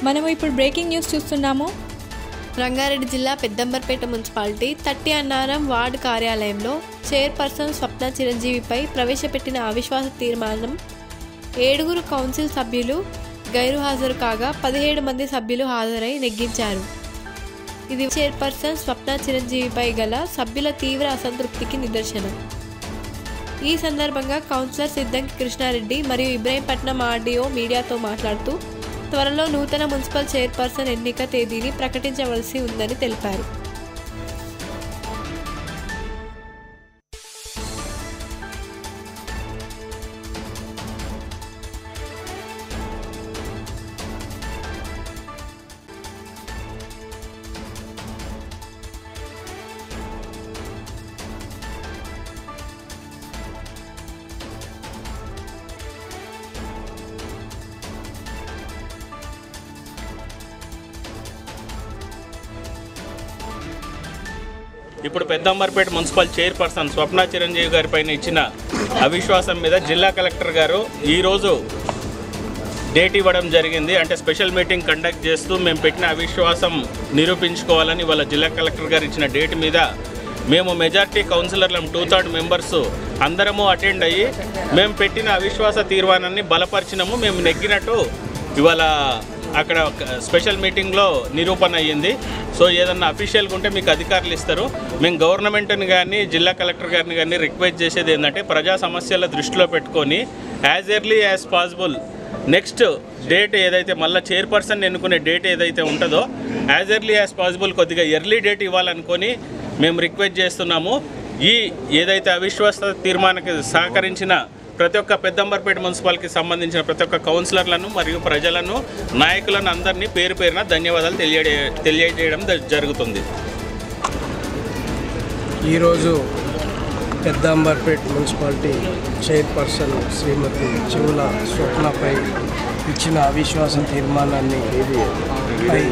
మనము ఇప్పుడు breaking news చూస్తున్నాము. రంగారెడ్డి జిల్లా పెద్దంబర్పేట మున్సిపాలిటీ తట్టి అన్నారం వార్డు కార్యాలయంలో చైర్పర్సన్ స్వప్న చిరంజీవిపై ప్రవేశపెట్టిన అవిశ్వాస తీర్మానం 7 కౌన్సిల్ సభ్యులు గైరుహాజరు కాగా 17 మంది సభ్యులు హాజరై నెగ్గించారు. ఇది చైర్పర్సన్ స్వప్న చిరంజీవిపై గల సభ్యుల తీవ్ర అసంతృప్తికి నిదర్శనం. ఈ సందర్భంగా కౌన్సిలర్ సిద్దంకి కృష్ణారెడ్డి మరియు ఇబ్రహీంపట్నం ఆర్డీఓ మీడియాతో మాట్లాడుతూ త్వరలో నూతన మున్సిపల్ చైర్పర్సన్ ఎన్నిక తేదీని ప్రకటించవలసి ఉందని తెలిపారు. ఇప్పుడు పెద్దంబర్పేట మున్సిపల్ చైర్పర్సన్ స్వప్న చిరంజీవి గారిపైన ఇచ్చిన అవిశ్వాసం మీద జిల్లా కలెక్టర్ గారు ఈరోజు డేట్ ఇవ్వడం జరిగింది. అంటే స్పెషల్ మీటింగ్ కండక్ట్ చేస్తూ మేము పెట్టిన అవిశ్వాసం నిరూపించుకోవాలని వాళ్ళ జిల్లా కలెక్టర్ గారు ఇచ్చిన డేట్ మీద మేము మెజార్టీ కౌన్సిలర్లం 2/3 మెంబర్స్ అందరము అటెండ్ అయ్యి మేము పెట్టిన అవిశ్వాస తీర్మానాన్ని బలపరిచినాము. మేము నెగ్గినట్టు ఇవాళ అక్కడ స్పెషల్ మీటింగ్లో నిరూపణ అయ్యింది. సో ఏదన్నా అఫీషియల్గా ఉంటే మీకు అధికారులు ఇస్తారు. మేము గవర్నమెంట్ని కానీ జిల్లా కలెక్టర్ గారిని కానీ రిక్వెస్ట్ చేసేది ఏంటంటే ప్రజా సమస్యల దృష్టిలో పెట్టుకొని as early as possible next date ఏదైతే మళ్ళీ చైర్పర్సన్ ఎన్నుకునే డేట్ ఏదైతే ఉంటుందో యాజ్ ఎర్లీ యాజ్ పాసిబుల్ కొద్దిగా ఎర్లీ డేట్ ఇవ్వాలనుకొని మేము రిక్వెస్ట్ చేస్తున్నాము. ఈ ఏదైతే అవిశ్వాస తీర్మానానికి సహకరించిన ప్రతి ఒక్క పెద్దంబర్పేట మున్సిపాలిటీకి సంబంధించిన ప్రతి ఒక్క కౌన్సిలర్లను మరియు ప్రజలను నాయకులను అందరినీ పేరు పేరున ధన్యవాదాలు తెలియజేయడం జరుగుతుంది. ఈరోజు పెద్దంబర్పేట మున్సిపాలిటీ చైర్పర్సన్ శ్రీమతి చివుల స్వప్నపై ఇచ్చిన అవిశ్వాస తీర్మానాన్ని పై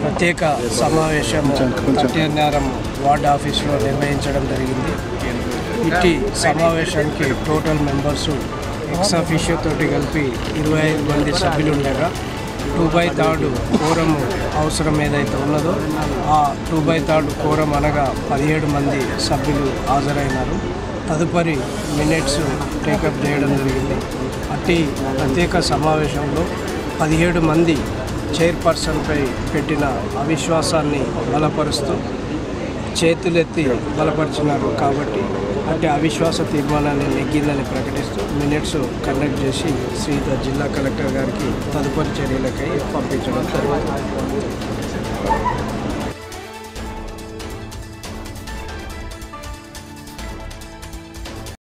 ప్రత్యేక సమావేశం తట్టిఅన్నారం వార్డ్ ఆఫీసులో నిర్వహించడం జరిగింది. ఇట్టి సమావేశానికి టోటల్ మెంబర్సు ఎక్స్ అఫీషియో తోటి కలిపి 25 మంది సభ్యులు ఉండగా 2/3 కోరం అవసరం ఏదైతే ఉన్నదో ఆ 2/3 కోరం అనగా 17 మంది సభ్యులు హాజరైనారు. తదుపరి మినిట్స్ టేకప్ చేయడం జరిగింది. అట్టి ప్రత్యేక సమావేశంలో 17 మంది చైర్పర్సన్పై పెట్టిన అవిశ్వాసాన్ని బలపరుస్తూ చేతులెత్తి బలపరిచినారు. కాబట్టి అంటే అవిశ్వాస తీర్మానాన్ని నెగ్గిందని ప్రకటిస్తూ మినిట్స్ కండక్ట్ చేసి జిల్లా కలెక్టర్ గారికి తదుపరి చర్యలకై పంపించడం జరుగుతుంది.